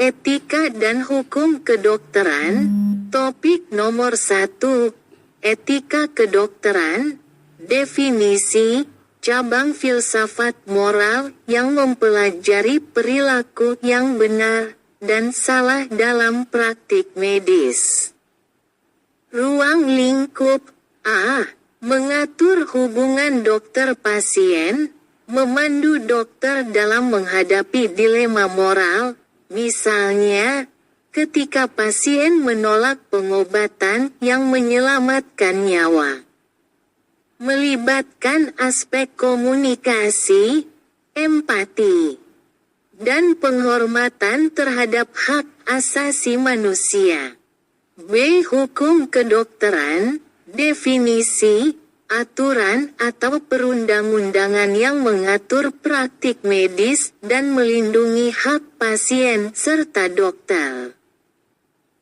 Etika dan hukum kedokteran. Topik nomor 1. Etika kedokteran. Definisi, cabang filsafat moral yang mempelajari perilaku yang benar dan salah dalam praktik medis. Ruang lingkup A. Mengatur hubungan dokter-pasien, memandu dokter dalam menghadapi dilema moral. Misalnya, ketika pasien menolak pengobatan yang menyelamatkan nyawa. Melibatkan aspek komunikasi, empati, dan penghormatan terhadap hak asasi manusia. B. Hukum kedokteran, definisi, aturan atau perundang-undangan yang mengatur praktik medis dan melindungi hak pasien serta dokter.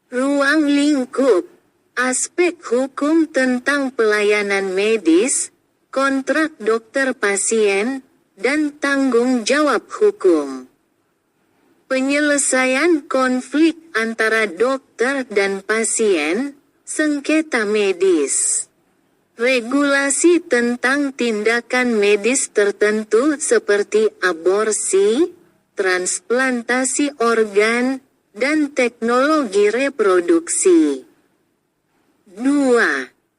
Ruang lingkup, aspek hukum tentang pelayanan medis, kontrak dokter pasien, dan tanggung jawab hukum. Penyelesaian konflik antara dokter dan pasien, sengketa medis. Regulasi tentang tindakan medis tertentu seperti aborsi, transplantasi organ, dan teknologi reproduksi. 2.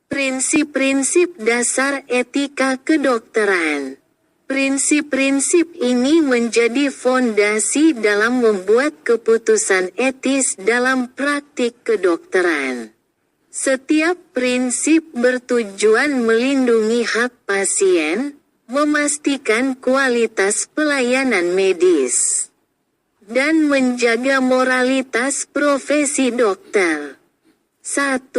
Prinsip-prinsip dasar etika kedokteran. Prinsip-prinsip ini menjadi fondasi dalam membuat keputusan etis dalam praktik kedokteran. Setiap prinsip bertujuan melindungi hak pasien, memastikan kualitas pelayanan medis, dan menjaga moralitas profesi dokter. 1.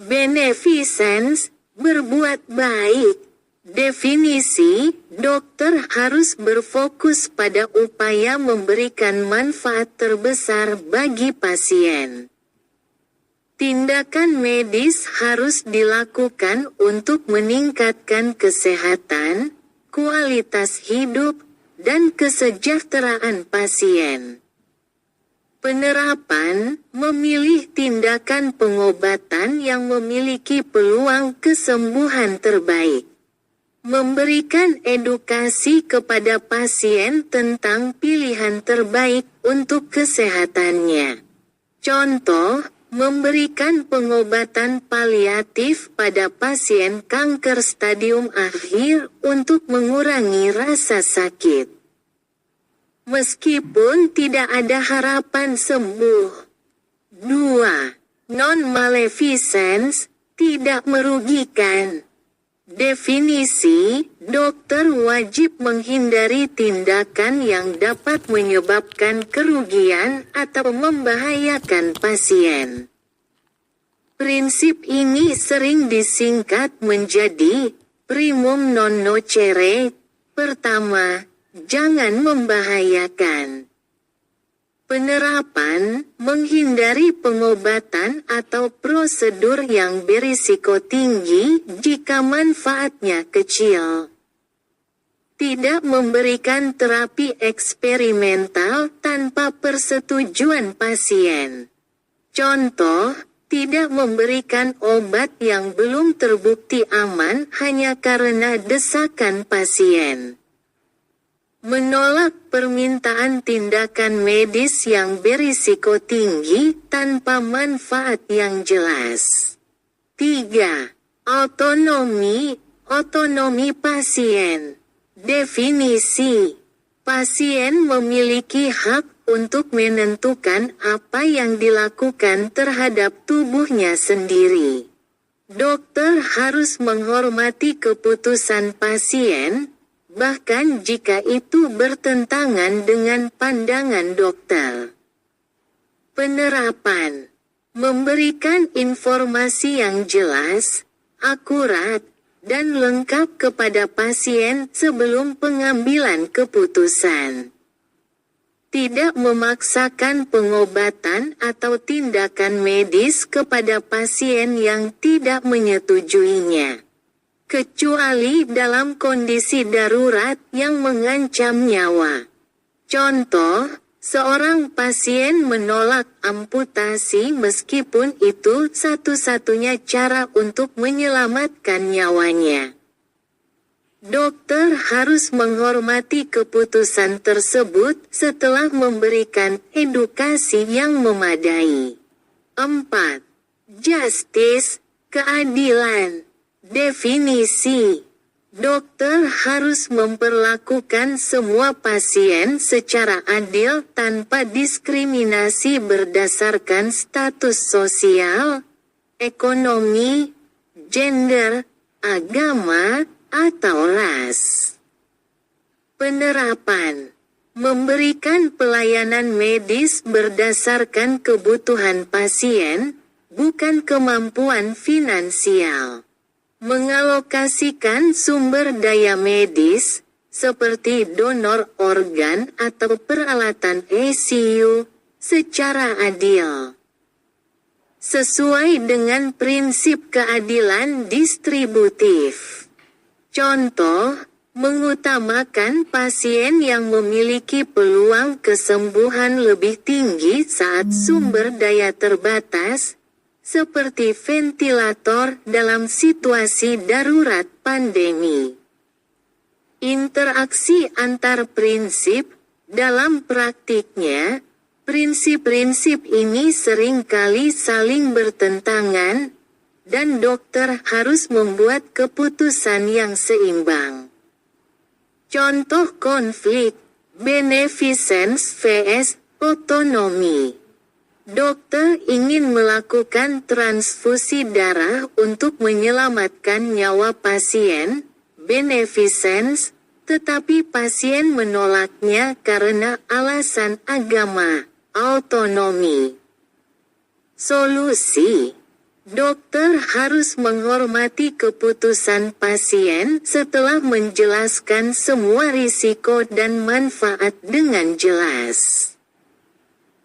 Beneficence, berbuat baik. Definisi, dokter harus berfokus pada upaya memberikan manfaat terbesar bagi pasien. Tindakan medis harus dilakukan untuk meningkatkan kesehatan, kualitas hidup, dan kesejahteraan pasien. Penerapan, memilih tindakan pengobatan yang memiliki peluang kesembuhan terbaik. Memberikan edukasi kepada pasien tentang pilihan terbaik untuk kesehatannya. Contoh, memberikan pengobatan paliatif pada pasien kanker stadium akhir untuk mengurangi rasa sakit. Meskipun tidak ada harapan sembuh. 2. Non-maleficence, tidak merugikan. Definisi, dokter wajib menghindari tindakan yang dapat menyebabkan kerugian atau membahayakan pasien. Prinsip ini sering disingkat menjadi primum non nocere. Pertama, jangan membahayakan. Penerapan, menghindari pengobatan atau prosedur yang berisiko tinggi jika manfaatnya kecil. Tidak memberikan terapi eksperimental tanpa persetujuan pasien. Contoh, tidak memberikan obat yang belum terbukti aman hanya karena desakan pasien. Menolak permintaan tindakan medis yang berisiko tinggi tanpa manfaat yang jelas. 3. Otonomi pasien. Definisi, pasien memiliki hak untuk menentukan apa yang dilakukan terhadap tubuhnya sendiri. Dokter harus menghormati keputusan pasien, bahkan jika itu bertentangan dengan pandangan dokter. Penerapan, memberikan informasi yang jelas, akurat, dan lengkap kepada pasien sebelum pengambilan keputusan. Tidak memaksakan pengobatan atau tindakan medis kepada pasien yang tidak menyetujuinya, kecuali dalam kondisi darurat yang mengancam nyawa. Contoh, Seorang pasien menolak amputasi meskipun itu satu-satunya cara untuk menyelamatkan nyawanya. Dokter harus menghormati keputusan tersebut setelah memberikan edukasi yang memadai. 4. Justice, keadilan. Definisi. Dokter harus memperlakukan semua pasien secara adil tanpa diskriminasi berdasarkan status sosial, ekonomi, gender, agama, atau ras. Penerapan. Memberikan pelayanan medis berdasarkan kebutuhan pasien, bukan kemampuan finansial. Mengalokasikan sumber daya medis, seperti donor organ atau peralatan ICU, secara adil. Sesuai dengan prinsip keadilan distributif. Contoh, mengutamakan pasien yang memiliki peluang kesembuhan lebih tinggi saat sumber daya terbatas, seperti ventilator dalam situasi darurat pandemi. Interaksi antar prinsip, dalam praktiknya, prinsip-prinsip ini seringkali saling bertentangan, dan dokter harus membuat keputusan yang seimbang. Contoh konflik, beneficence vs otonomi. Dokter ingin melakukan transfusi darah untuk menyelamatkan nyawa pasien, beneficence, tetapi pasien menolaknya karena alasan agama, autonomi. Solusi. Dokter harus menghormati keputusan pasien setelah menjelaskan semua risiko dan manfaat dengan jelas.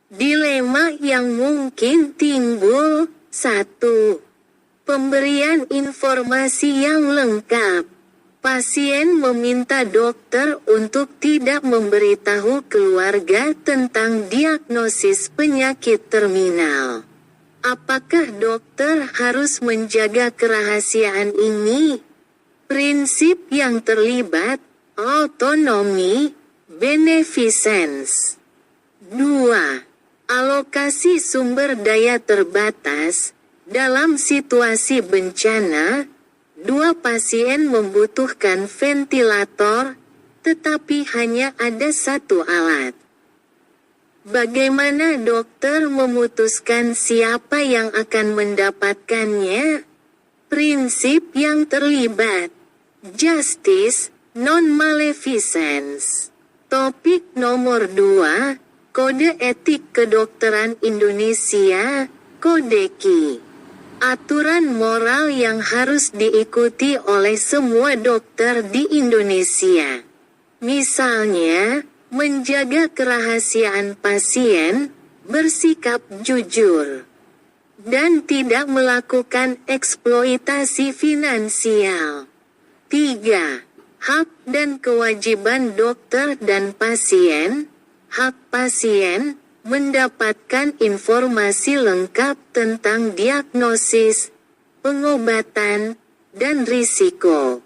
Dilema yang mungkin timbul. 1. Pemberian informasi yang lengkap. Pasien meminta dokter untuk tidak memberitahu keluarga tentang diagnosis penyakit terminal. Apakah dokter harus menjaga kerahasiaan ini? Prinsip yang terlibat, autonomi, beneficence. 2. Alokasi sumber daya terbatas. Dalam situasi bencana, 2 pasien membutuhkan ventilator, tetapi hanya ada 1 alat. Bagaimana dokter memutuskan siapa yang akan mendapatkannya? Prinsip yang terlibat. Justice, non-maleficence. Topik nomor 2. Kode Etik Kedokteran Indonesia, Kodeki. Aturan moral yang harus diikuti oleh semua dokter di Indonesia. Misalnya, menjaga kerahasiaan pasien, bersikap jujur, dan tidak melakukan eksploitasi finansial. 3. Hak dan kewajiban dokter dan pasien. Hak pasien mendapatkan informasi lengkap tentang diagnosis, pengobatan, dan risiko.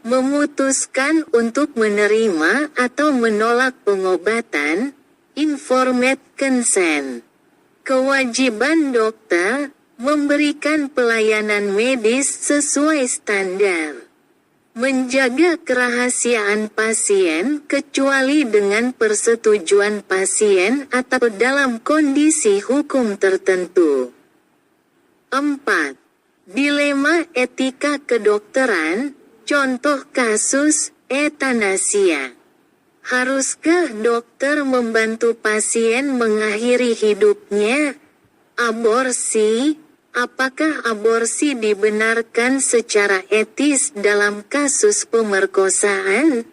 Memutuskan untuk menerima atau menolak pengobatan, informed consent. Kewajiban dokter memberikan pelayanan medis sesuai standar. Menjaga kerahasiaan pasien kecuali dengan persetujuan pasien atau dalam kondisi hukum tertentu. 4. Dilema etika kedokteran, contoh kasus, etanasia. Haruskah dokter membantu pasien mengakhiri hidupnya? Aborsi. Apakah aborsi dibenarkan secara etis dalam kasus pemerkosaan?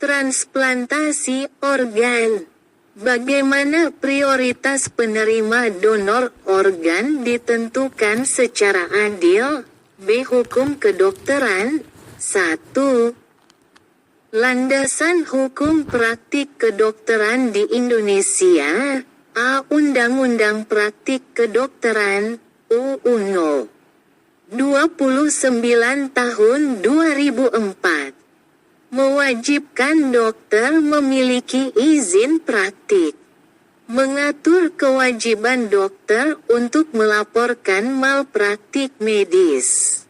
Transplantasi organ. Bagaimana prioritas penerima donor organ ditentukan secara adil? B. Hukum kedokteran. 1. Landasan hukum praktik kedokteran di Indonesia, A. Undang-Undang Praktik Kedokteran, UU No. 29 Tahun 2004. Mewajibkan dokter memiliki izin praktik. Mengatur kewajiban dokter untuk melaporkan malpraktik medis.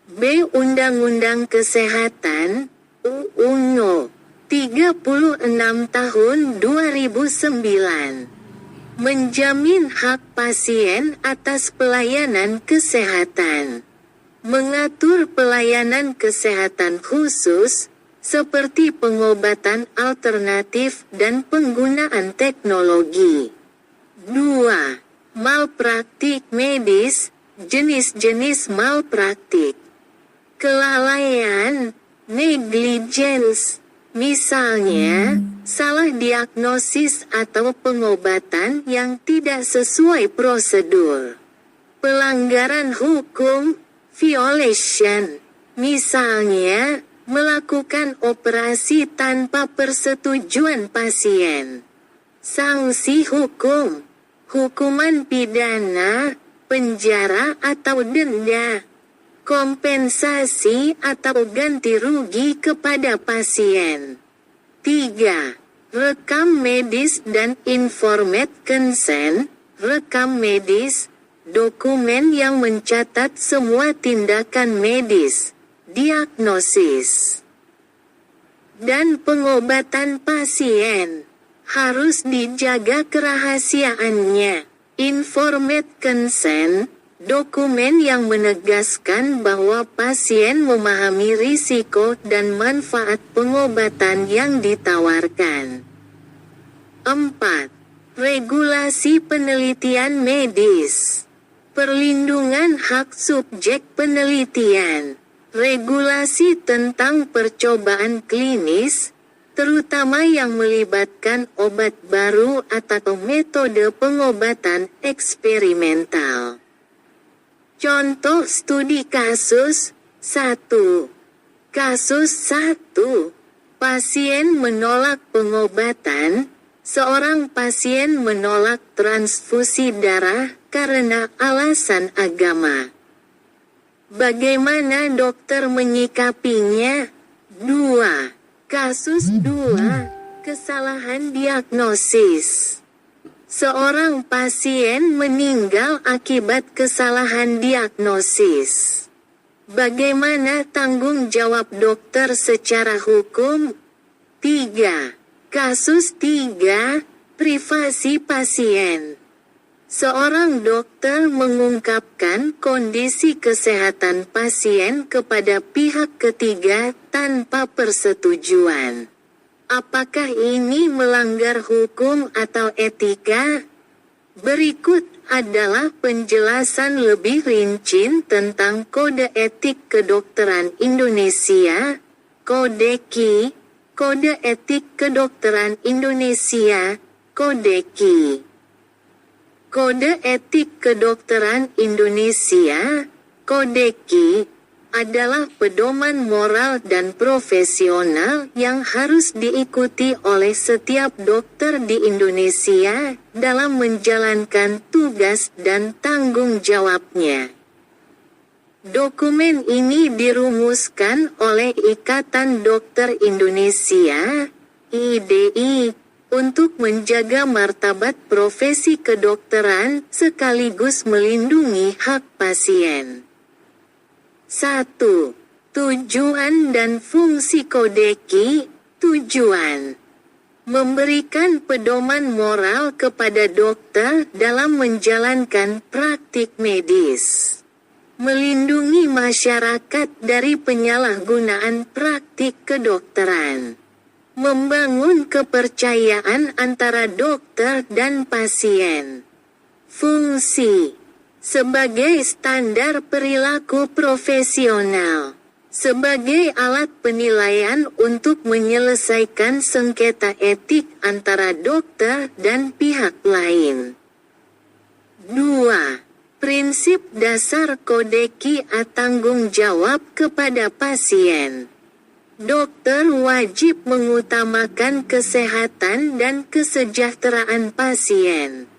B. Undang-Undang Kesehatan, UU No. 36 Tahun 2009. Menjamin hak pasien atas pelayanan kesehatan. Mengatur pelayanan kesehatan khusus, seperti pengobatan alternatif dan penggunaan teknologi. 2. Malpraktik medis, jenis-jenis malpraktik. Kelalaian, negligence, misalnya, salah diagnosis atau pengobatan yang tidak sesuai prosedur. Pelanggaran hukum, violation, misalnya, melakukan operasi tanpa persetujuan pasien. Sanksi hukum, hukuman pidana, penjara atau denda. Kompensasi atau ganti rugi kepada pasien. 3. Rekam medis dan informed consent. Rekam medis, dokumen yang mencatat semua tindakan medis, diagnosis, dan pengobatan pasien. Harus dijaga kerahasiaannya. Informed consent, dokumen yang menegaskan bahwa pasien memahami risiko dan manfaat pengobatan yang ditawarkan. 4. Regulasi penelitian medis. Perlindungan hak subjek penelitian. Regulasi tentang percobaan klinis, terutama yang melibatkan obat baru atau metode pengobatan eksperimental. Contoh studi kasus. 1. Kasus 1. Pasien menolak pengobatan. Seorang pasien menolak transfusi darah karena alasan agama. Bagaimana dokter menyikapinya? 2. Kasus 2. Kesalahan diagnosis. Seorang pasien meninggal akibat kesalahan diagnosis. Bagaimana tanggung jawab dokter secara hukum? 3. Kasus 3. Privasi pasien. Seorang dokter mengungkapkan kondisi kesehatan pasien kepada pihak ketiga tanpa persetujuan. Apakah ini melanggar hukum atau etika? Berikut adalah penjelasan lebih rinci tentang Kode Etik Kedokteran Indonesia, Kodeki, Kode Etik Kedokteran Indonesia, Kodeki. Kode Etik Kedokteran Indonesia, Kodeki, adalah pedoman moral dan profesional yang harus diikuti oleh setiap dokter di Indonesia dalam menjalankan tugas dan tanggung jawabnya. Dokumen ini dirumuskan oleh Ikatan Dokter Indonesia, IDI, untuk menjaga martabat profesi kedokteran sekaligus melindungi hak pasien. 1. Tujuan dan fungsi Kodeki. Tujuan: memberikan pedoman moral kepada dokter dalam menjalankan praktik medis. Melindungi masyarakat dari penyalahgunaan praktik kedokteran. Membangun kepercayaan antara dokter dan pasien. Fungsi: sebagai standar perilaku profesional. Sebagai alat penilaian untuk menyelesaikan sengketa etik antara dokter dan pihak lain. 2. Prinsip dasar Kodeki tanggung jawab kepada pasien. Dokter wajib mengutamakan kesehatan dan kesejahteraan pasien.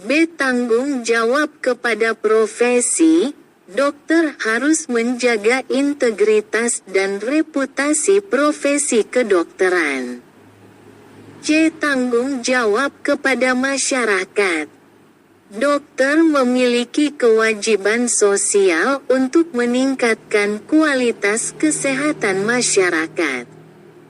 B. Tanggung jawab kepada profesi. Dokter harus menjaga integritas dan reputasi profesi kedokteran. C. Tanggung jawab kepada masyarakat. Dokter memiliki kewajiban sosial untuk meningkatkan kualitas kesehatan masyarakat.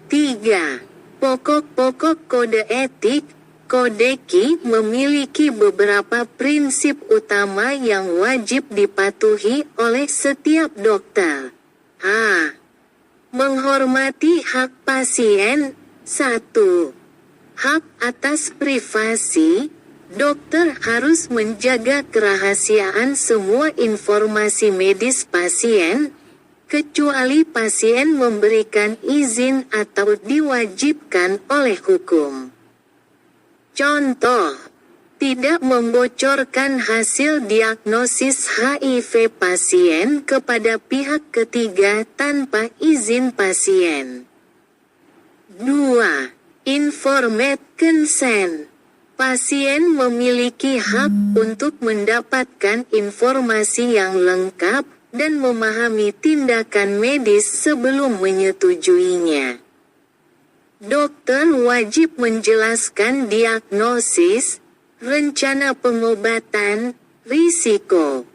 3. Pokok-pokok kode etik. Kodeki memiliki beberapa prinsip utama yang wajib dipatuhi oleh setiap dokter. A. Menghormati hak pasien. 1. Hak atas privasi. Dokter harus menjaga kerahasiaan semua informasi medis pasien, kecuali pasien memberikan izin atau diwajibkan oleh hukum. Contoh, tidak membocorkan hasil diagnosis HIV pasien kepada pihak ketiga tanpa izin pasien. 2. Informed consent. Pasien memiliki hak untuk mendapatkan informasi yang lengkap dan memahami tindakan medis sebelum menyetujuinya. Dokter wajib menjelaskan diagnosis, rencana pengobatan, risiko,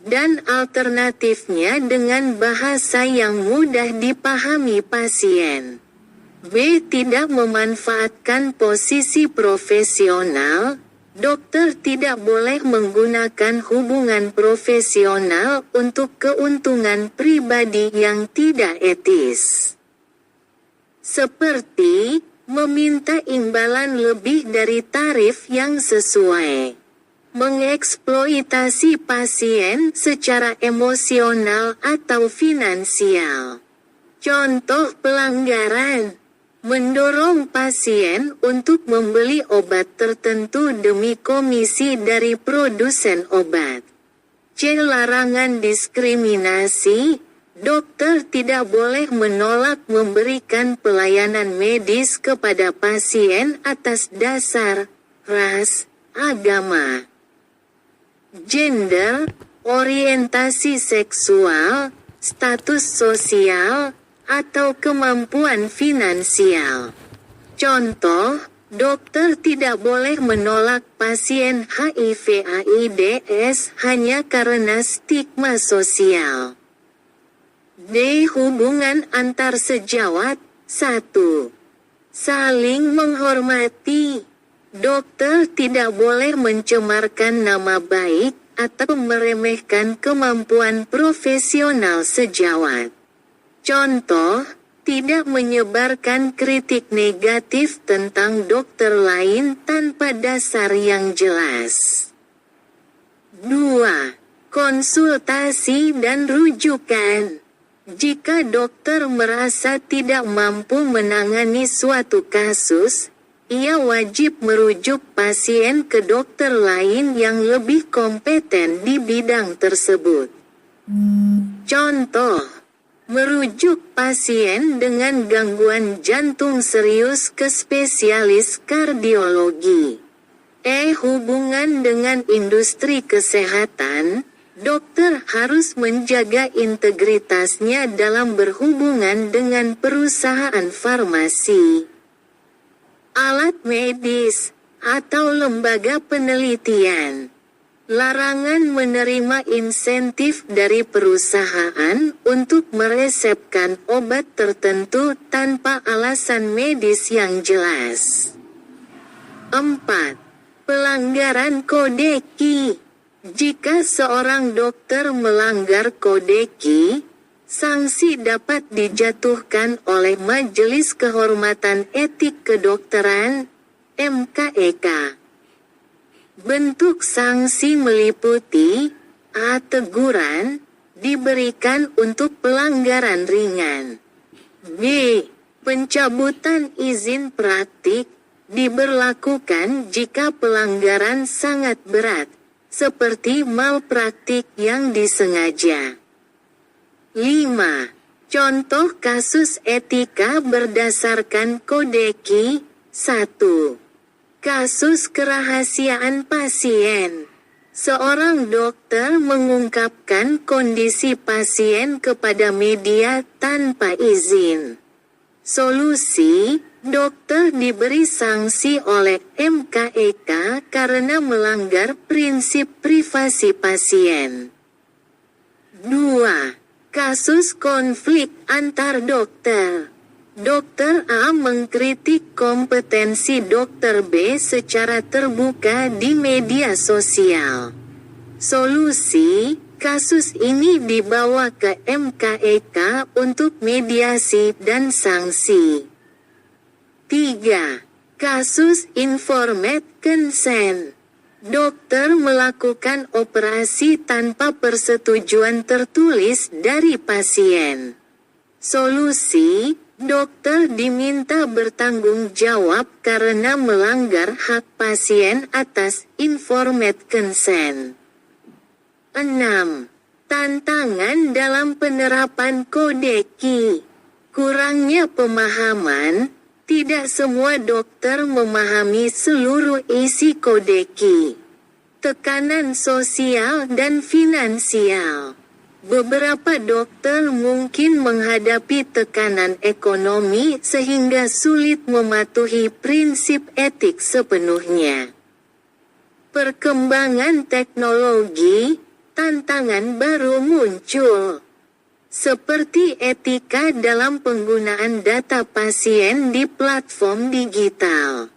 dan alternatifnya dengan bahasa yang mudah dipahami pasien. B. Tidak memanfaatkan posisi profesional. Dokter tidak boleh menggunakan hubungan profesional untuk keuntungan pribadi yang tidak etis. Seperti, meminta imbalan lebih dari tarif yang sesuai. Mengeksploitasi pasien secara emosional atau finansial. Contoh pelanggaran. Mendorong pasien untuk membeli obat tertentu demi komisi dari produsen obat. C. Larangan diskriminasi. Dokter tidak boleh menolak memberikan pelayanan medis kepada pasien atas dasar ras, agama, gender, orientasi seksual, status sosial, atau kemampuan finansial. Contoh, dokter tidak boleh menolak pasien HIV/AIDS hanya karena stigma sosial. D. Hubungan antar sejawat. 1. Saling menghormati. Dokter tidak boleh mencemarkan nama baik atau meremehkan kemampuan profesional sejawat. Contoh, tidak menyebarkan kritik negatif tentang dokter lain tanpa dasar yang jelas. 2. Konsultasi dan rujukan. Jika dokter merasa tidak mampu menangani suatu kasus, ia wajib merujuk pasien ke dokter lain yang lebih kompeten di bidang tersebut. Contoh, merujuk pasien dengan gangguan jantung serius ke spesialis kardiologi. Hubungan dengan industri kesehatan. Dokter harus menjaga integritasnya dalam berhubungan dengan perusahaan farmasi, alat medis, atau lembaga penelitian. Larangan menerima insentif dari perusahaan untuk meresepkan obat tertentu tanpa alasan medis yang jelas. 4. Pelanggaran kode QI. Jika seorang dokter melanggar kode QI, sanksi dapat dijatuhkan oleh Majelis Kehormatan Etik Kedokteran, MKEK. Bentuk sanksi meliputi A. Teguran, diberikan untuk pelanggaran ringan. B. Pencabutan izin praktik, diberlakukan jika pelanggaran sangat berat, seperti malpraktik yang disengaja. 5. Contoh kasus etika berdasarkan Kodeki. 1. Kasus kerahasiaan pasien. Seorang dokter mengungkapkan kondisi pasien kepada media tanpa izin. Solusi, dokter diberi sanksi oleh MKEK karena melanggar prinsip privasi pasien. 2. Kasus konflik antar dokter. Dokter A mengkritik kompetensi dokter B secara terbuka di media sosial. Solusi, kasus ini dibawa ke MKEK untuk mediasi dan sanksi. 3. Kasus informed consent. Dokter melakukan operasi tanpa persetujuan tertulis dari pasien. Solusi, dokter diminta bertanggung jawab karena melanggar hak pasien atas informed consent. 6. Tantangan dalam penerapan Kodeki. Kurangnya pemahaman. Tidak semua dokter memahami seluruh isi Kodeki. Tekanan sosial dan finansial. Beberapa dokter mungkin menghadapi tekanan ekonomi sehingga sulit mematuhi prinsip etik sepenuhnya. Perkembangan teknologi, tantangan baru muncul. Seperti etika dalam penggunaan data pasien di platform digital.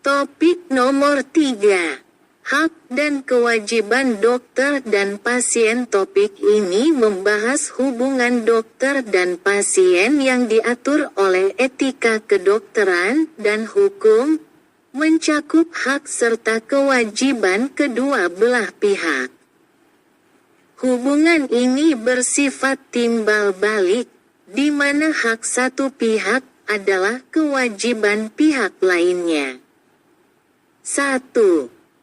Topik nomor 3. Hak dan kewajiban dokter dan pasien. Topik ini membahas hubungan dokter dan pasien yang diatur oleh etika kedokteran dan hukum, mencakup hak serta kewajiban kedua belah pihak. Hubungan ini bersifat timbal balik, di mana hak satu pihak adalah kewajiban pihak lainnya. 1.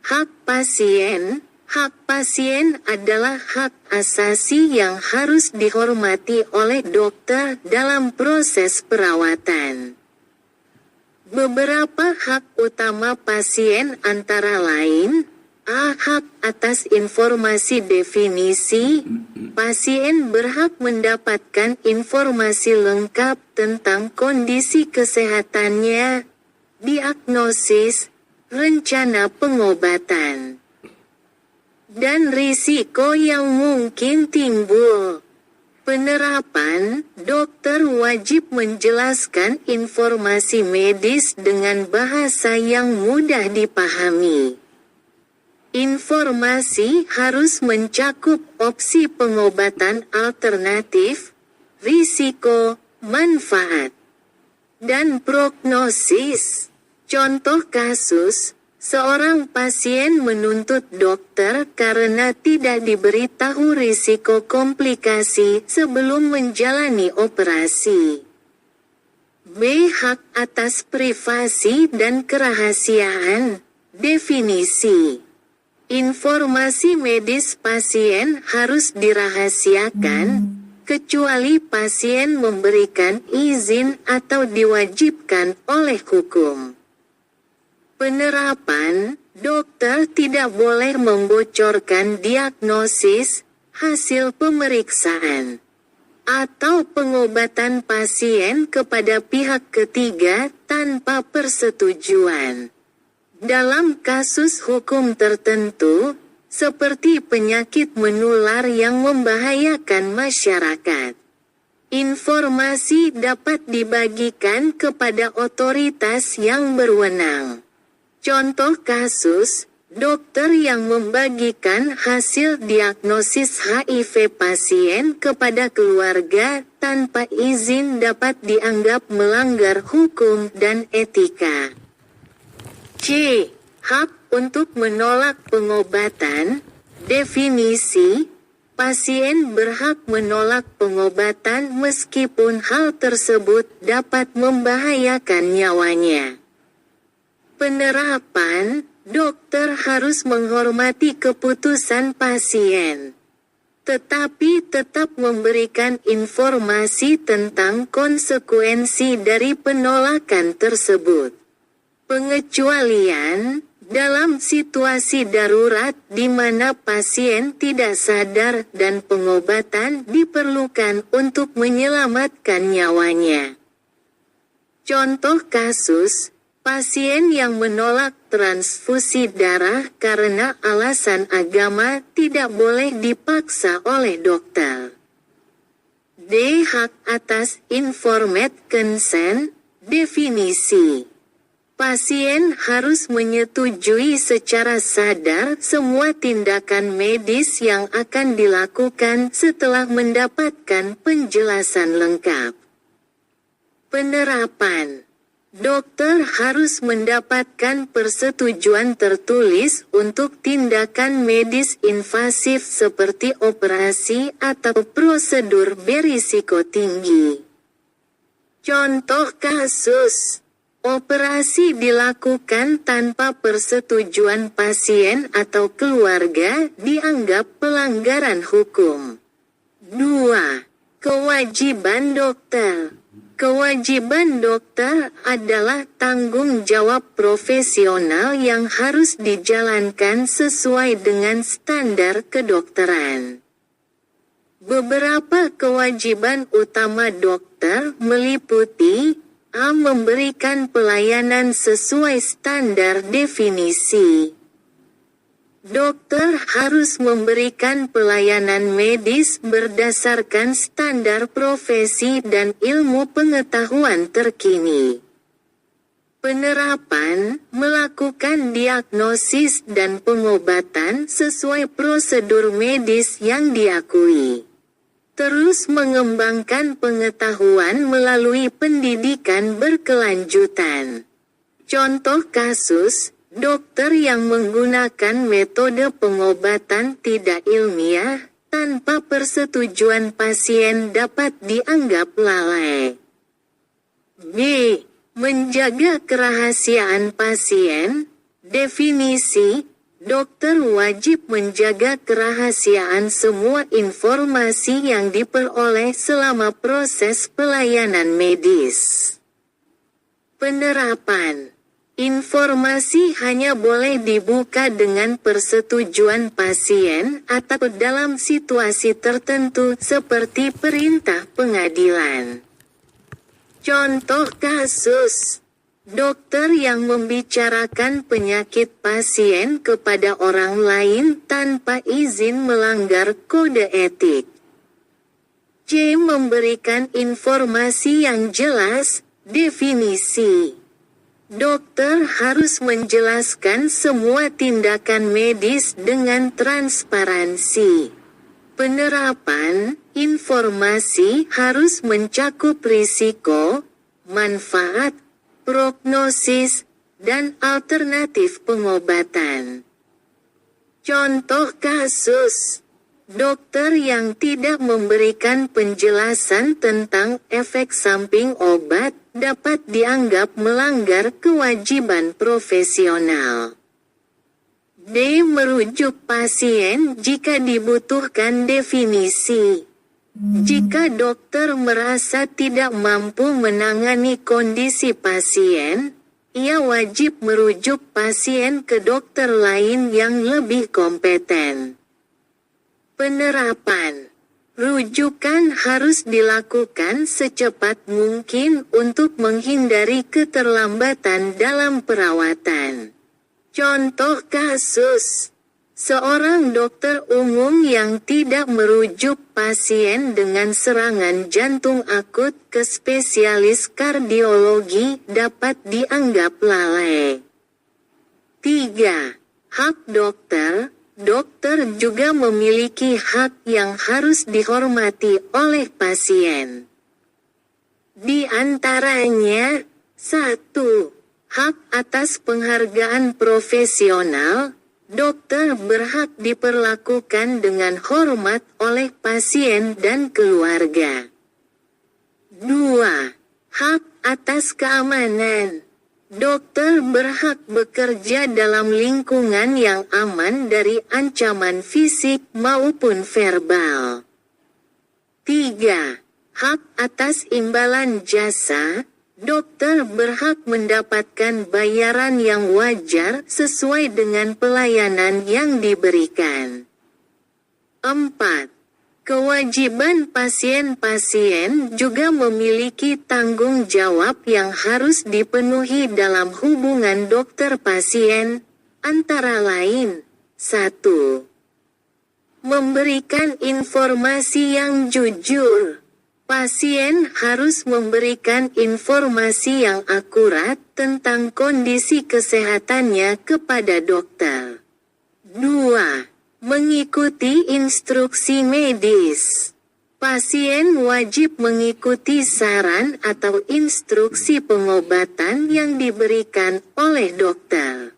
Hak pasien. Hak pasien adalah hak asasi yang harus dihormati oleh dokter dalam proses perawatan. Beberapa hak utama pasien antara lain: A. Hak atas informasi. Definisi. Pasien berhak mendapatkan informasi lengkap tentang kondisi kesehatannya, diagnosis, rencana pengobatan, dan risiko yang mungkin timbul. Penerapan, dokter wajib menjelaskan informasi medis dengan bahasa yang mudah dipahami. Informasi harus mencakup opsi pengobatan alternatif, risiko, manfaat, dan prognosis. Contoh kasus, seorang pasien menuntut dokter karena tidak diberitahu risiko komplikasi sebelum menjalani operasi. B. Hak atas privasi dan kerahasiaan. Definisi. Informasi medis pasien harus dirahasiakan, kecuali pasien memberikan izin atau diwajibkan oleh hukum. Penerapan, dokter tidak boleh membocorkan diagnosis, hasil pemeriksaan, atau pengobatan pasien kepada pihak ketiga tanpa persetujuan. Dalam kasus hukum tertentu, seperti penyakit menular yang membahayakan masyarakat, informasi dapat dibagikan kepada otoritas yang berwenang. Contoh kasus, dokter yang membagikan hasil diagnosis HIV pasien kepada keluarga tanpa izin dapat dianggap melanggar hukum dan etika. C. Hak untuk menolak pengobatan. Definisi. Pasien berhak menolak pengobatan meskipun hal tersebut dapat membahayakan nyawanya. Penerapan, dokter harus menghormati keputusan pasien. tetapi tetap memberikan informasi tentang konsekuensi dari penolakan tersebut. Pengecualian, dalam situasi darurat di mana pasien tidak sadar dan pengobatan diperlukan untuk menyelamatkan nyawanya. Contoh kasus, pasien yang menolak transfusi darah karena alasan agama tidak boleh dipaksa oleh dokter. D. Hak atas informed consent. Definisi. Pasien harus menyetujui secara sadar semua tindakan medis yang akan dilakukan setelah mendapatkan penjelasan lengkap. Penerapan. Dokter harus mendapatkan persetujuan tertulis untuk tindakan medis invasif seperti operasi atau prosedur berisiko tinggi. Contoh kasus. Operasi dilakukan tanpa persetujuan pasien atau keluarga dianggap pelanggaran hukum. 2. Kewajiban dokter. Kewajiban dokter adalah tanggung jawab profesional yang harus dijalankan sesuai dengan standar kedokteran. Beberapa kewajiban utama dokter meliputi A. Memberikan pelayanan sesuai standar definisi. Dokter harus memberikan pelayanan medis berdasarkan standar profesi dan ilmu pengetahuan terkini. Penerapan, melakukan diagnosis dan pengobatan sesuai prosedur medis yang diakui. Terus mengembangkan pengetahuan melalui pendidikan berkelanjutan. Contoh kasus, dokter yang menggunakan metode pengobatan tidak ilmiah, tanpa persetujuan pasien dapat dianggap lalai. B. Menjaga kerahasiaan pasien. Definisi. Dokter wajib menjaga kerahasiaan semua informasi yang diperoleh selama proses pelayanan medis. Penerapan. Informasi hanya boleh dibuka dengan persetujuan pasien atau dalam situasi tertentu seperti perintah pengadilan. Contoh kasus. Dokter yang membicarakan penyakit pasien kepada orang lain tanpa izin melanggar kode etik. C. Memberikan informasi yang jelas. Definisi. Dokter harus menjelaskan semua tindakan medis dengan transparansi. Penerapan, informasi harus mencakup risiko, manfaat, prognosis, dan alternatif pengobatan. Contoh kasus. Dokter yang tidak memberikan penjelasan tentang efek samping obat dapat dianggap melanggar kewajiban profesional. D. Merujuk pasien jika dibutuhkan definisi. Jika dokter merasa tidak mampu menangani kondisi pasien, ia wajib merujuk pasien ke dokter lain yang lebih kompeten. Penerapan. Rujukan harus dilakukan secepat mungkin untuk menghindari keterlambatan dalam perawatan. Contoh kasus. Seorang dokter umum yang tidak merujuk pasien dengan serangan jantung akut ke spesialis kardiologi dapat dianggap lalai. 3. Hak dokter. Dokter juga memiliki hak yang harus dihormati oleh pasien. Di antaranya, 1. Hak atas penghargaan profesional. Dokter berhak diperlakukan dengan hormat oleh pasien dan keluarga. 2. Hak atas keamanan. Dokter berhak bekerja dalam lingkungan yang aman dari ancaman fisik maupun verbal. 3. Hak atas imbalan jasa. Dokter berhak mendapatkan bayaran yang wajar sesuai dengan pelayanan yang diberikan. 4. Kewajiban pasien-pasien juga memiliki tanggung jawab yang harus dipenuhi dalam hubungan dokter-pasien, antara lain, 1. Memberikan informasi yang jujur. Pasien harus memberikan informasi yang akurat tentang kondisi kesehatannya kepada dokter. 2. Mengikuti instruksi medis. Pasien wajib mengikuti saran atau instruksi pengobatan yang diberikan oleh dokter.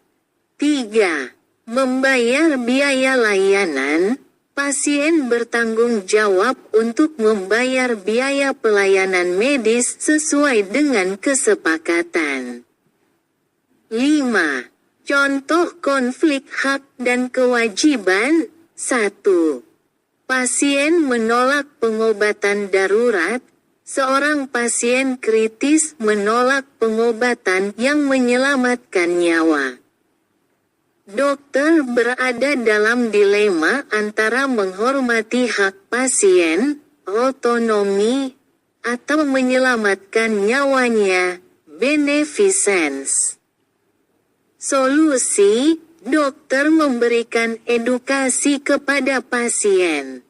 3. Membayar biaya layanan. Pasien bertanggung jawab untuk membayar biaya pelayanan medis sesuai dengan kesepakatan. 5. Contoh konflik hak dan kewajiban. 1. Pasien menolak pengobatan darurat. Seorang pasien kritis menolak pengobatan yang menyelamatkan nyawa. Dokter berada dalam dilema antara menghormati hak pasien, otonomi, atau menyelamatkan nyawanya, beneficence. Solusi, dokter memberikan edukasi kepada pasien,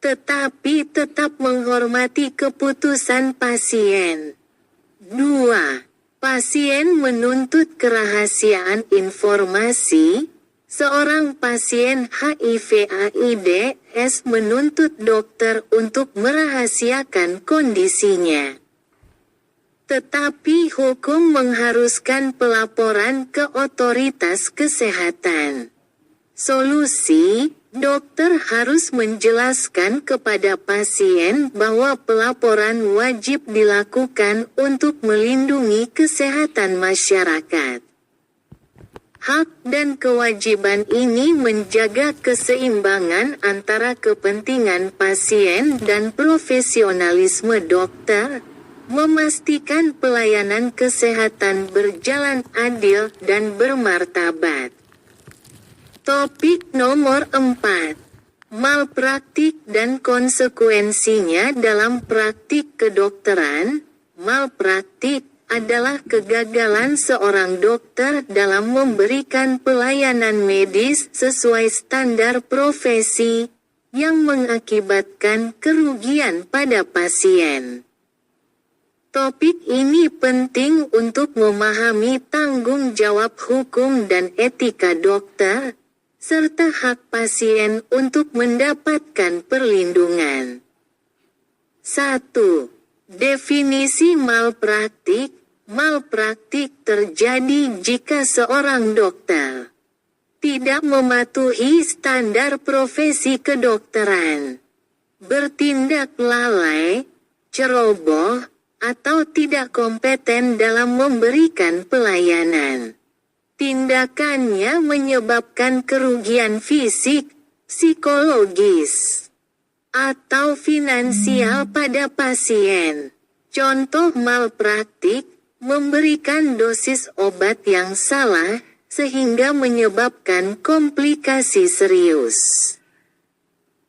tetapi tetap menghormati keputusan pasien. 2. Pasien menuntut kerahasiaan informasi. Seorang pasien HIV/AIDS menuntut dokter untuk merahasiakan kondisinya. Tetapi hukum mengharuskan pelaporan ke otoritas kesehatan. Solusi, dokter harus menjelaskan kepada pasien bahwa pelaporan wajib dilakukan untuk melindungi kesehatan masyarakat. Hak dan kewajiban ini menjaga keseimbangan antara kepentingan pasien dan profesionalisme dokter, memastikan pelayanan kesehatan berjalan adil dan bermartabat. Topik nomor 4. Malpraktik dan konsekuensinya dalam praktik kedokteran. Malpraktik adalah kegagalan seorang dokter dalam memberikan pelayanan medis sesuai standar profesi, yang mengakibatkan kerugian pada pasien. Topik ini penting untuk memahami tanggung jawab hukum dan etika dokter, serta hak pasien untuk mendapatkan perlindungan. 1. Definisi malpraktik. Malpraktik terjadi jika seorang dokter tidak mematuhi standar profesi kedokteran, bertindak lalai, ceroboh, atau tidak kompeten dalam memberikan pelayanan. Tindakannya menyebabkan kerugian fisik, psikologis, atau finansial pada pasien. Contoh malpraktik, memberikan dosis obat yang salah, sehingga menyebabkan komplikasi serius.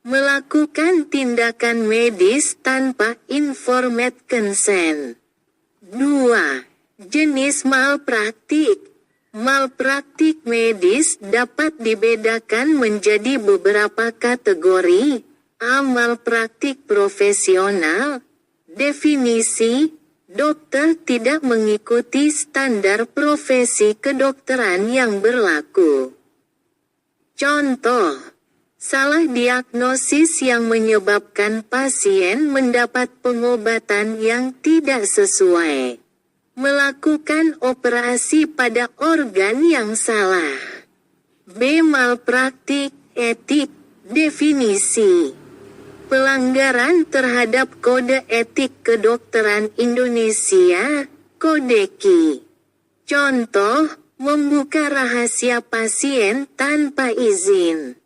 Melakukan tindakan medis tanpa informed consent. 2. Jenis malpraktik. Malpraktik medis dapat dibedakan menjadi beberapa kategori. A. Malpraktik profesional. Definisi, dokter tidak mengikuti standar profesi kedokteran yang berlaku. Contoh, salah diagnosis yang menyebabkan pasien mendapat pengobatan yang tidak sesuai. Melakukan operasi pada organ yang salah. B. Malpraktik etik. Definisi, pelanggaran terhadap Kode Etik Kedokteran Indonesia, Kodeki. Contoh, membuka rahasia pasien tanpa izin.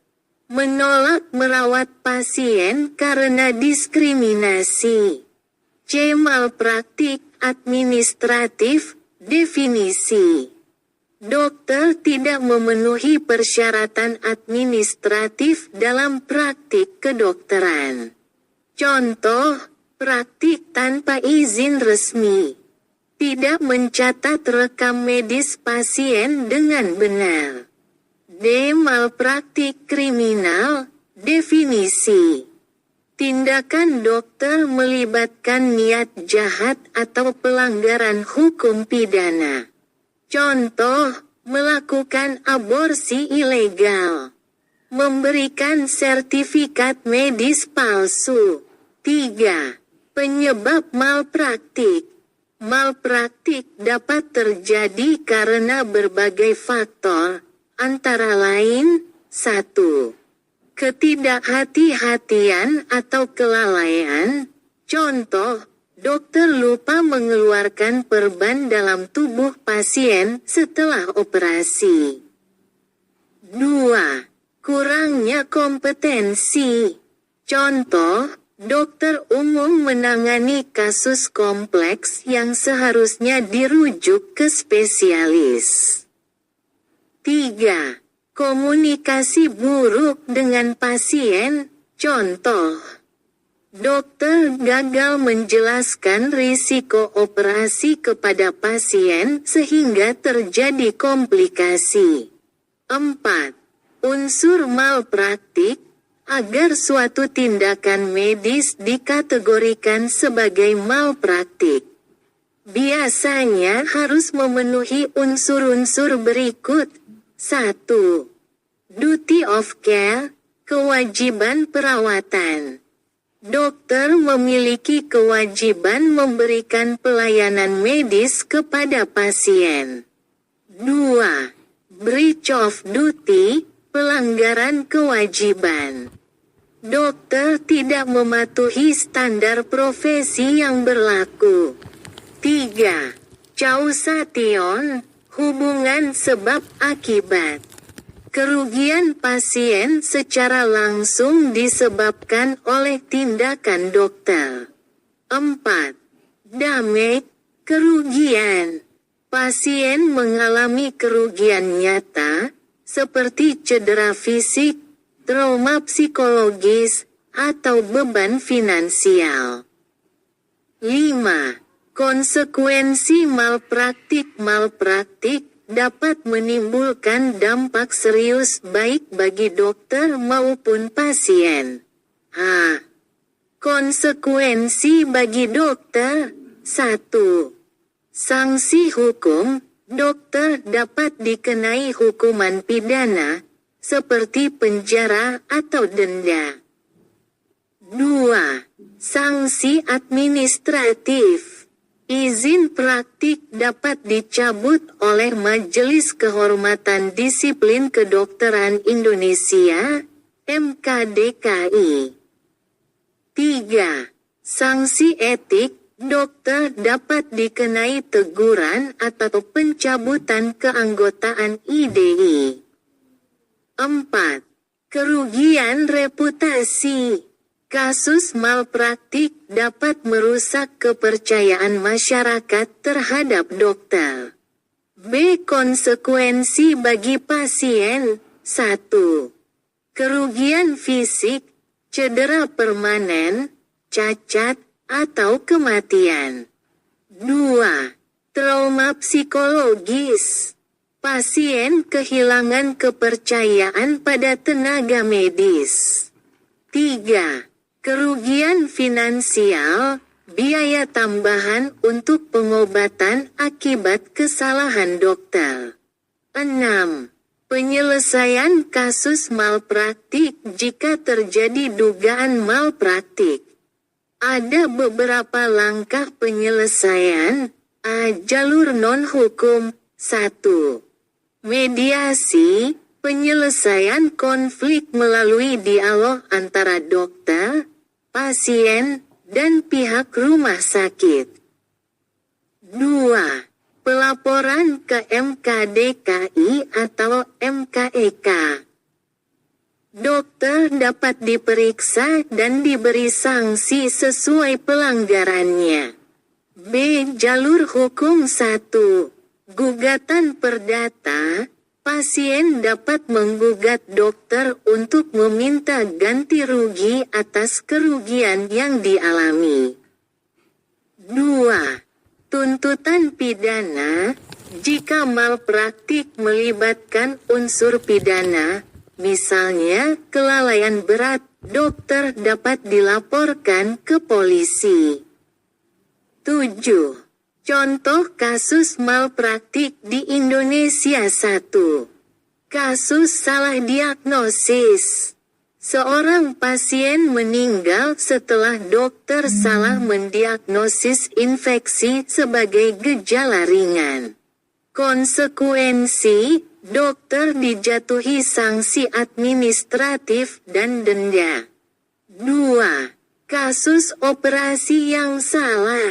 Menolak merawat pasien karena diskriminasi. C. Malpraktik administratif. Definisi. Dokter tidak memenuhi persyaratan administratif dalam praktik kedokteran. Contoh, praktik tanpa izin resmi. Tidak mencatat rekam medis pasien dengan benar. D. Malpraktik kriminal. Definisi. Tindakan dokter melibatkan niat jahat atau pelanggaran hukum pidana. Contoh, melakukan aborsi ilegal. Memberikan sertifikat medis palsu. 3. Penyebab malpraktik. Malpraktik dapat terjadi karena berbagai faktor, antara lain, 1. Ketidakhati-hatian atau kelalaian. Contoh, dokter lupa mengeluarkan perban dalam tubuh pasien setelah operasi. 2. Kurangnya kompetensi. Contoh, dokter umum menangani kasus kompleks yang seharusnya dirujuk ke spesialis. 3. Komunikasi buruk dengan pasien. Contoh, dokter gagal menjelaskan risiko operasi kepada pasien sehingga terjadi komplikasi. 4. Unsur malpraktik. Agar suatu tindakan medis dikategorikan sebagai malpraktik, biasanya harus memenuhi unsur-unsur berikut. 1. Duty of care, kewajiban perawatan. Dokter memiliki kewajiban memberikan pelayanan medis kepada pasien. 2. Breach of duty, pelanggaran kewajiban. Dokter tidak mematuhi standar profesi yang berlaku. 3. Causation, hubungan sebab akibat. Kerugian pasien secara langsung disebabkan oleh tindakan dokter. 4. Damage, kerugian. Pasien mengalami kerugian nyata, seperti cedera fisik, trauma psikologis, atau beban finansial. 5. Konsekuensi malpraktik. Malpraktik dapat menimbulkan dampak serius baik bagi dokter maupun pasien. A. Konsekuensi bagi dokter. 1. Sanksi hukum. Dokter dapat dikenai hukuman pidana, seperti penjara atau denda. 2. Sanksi administratif. Izin praktik dapat dicabut oleh Majelis Kehormatan Disiplin Kedokteran Indonesia, MKDKI. 3. Sanksi etik. Dokter dapat dikenai teguran atau pencabutan keanggotaan IDI. 4. Kerugian reputasi. Kasus malpraktik dapat merusak kepercayaan masyarakat terhadap dokter. B. Konsekuensi bagi pasien. 1. Kerugian fisik, cedera permanen, cacat, atau kematian. 2. Trauma psikologis. Pasien kehilangan kepercayaan pada tenaga medis. 3. Kerugian finansial, biaya tambahan untuk pengobatan akibat kesalahan dokter. 6. Penyelesaian kasus malpraktik jika terjadi dugaan malpraktik. Ada beberapa langkah penyelesaian. A. Jalur non-hukum. 1. Mediasi, penyelesaian konflik melalui dialog antara dokter, pasien, dan pihak rumah sakit. 2. Laporan ke MKDKI atau MKEK. Dokter dapat diperiksa dan diberi sanksi sesuai pelanggarannya. B. Jalur hukum 1. Gugatan perdata. Pasien dapat menggugat dokter untuk meminta ganti rugi atas kerugian yang dialami. 2. Tuntutan pidana, jika malpraktik melibatkan unsur pidana, misalnya kelalaian berat, dokter dapat dilaporkan ke polisi. 7. Contoh kasus malpraktik di Indonesia 1. Kasus salah diagnosis. Seorang pasien meninggal setelah dokter salah mendiagnosis infeksi sebagai gejala ringan. Konsekuensi, dokter dijatuhi sanksi administratif dan denda. 2. Kasus operasi yang salah.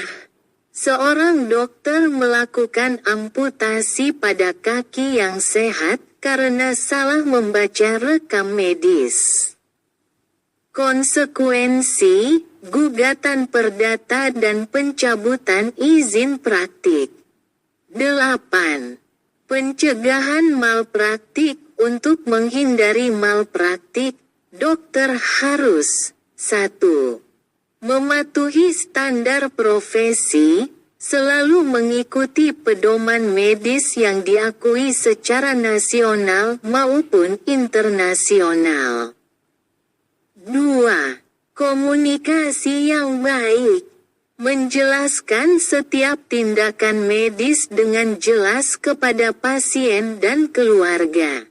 Seorang dokter melakukan amputasi pada kaki yang sehat karena salah membaca rekam medis. Konsekuensi, gugatan perdata dan pencabutan izin praktik. 8. Pencegahan malpraktik. Untuk menghindari malpraktik, dokter harus 1. Mematuhi standar profesi, selalu mengikuti pedoman medis yang diakui secara nasional maupun internasional. 2. Komunikasi yang baik. Menjelaskan setiap tindakan medis dengan jelas kepada pasien dan keluarga.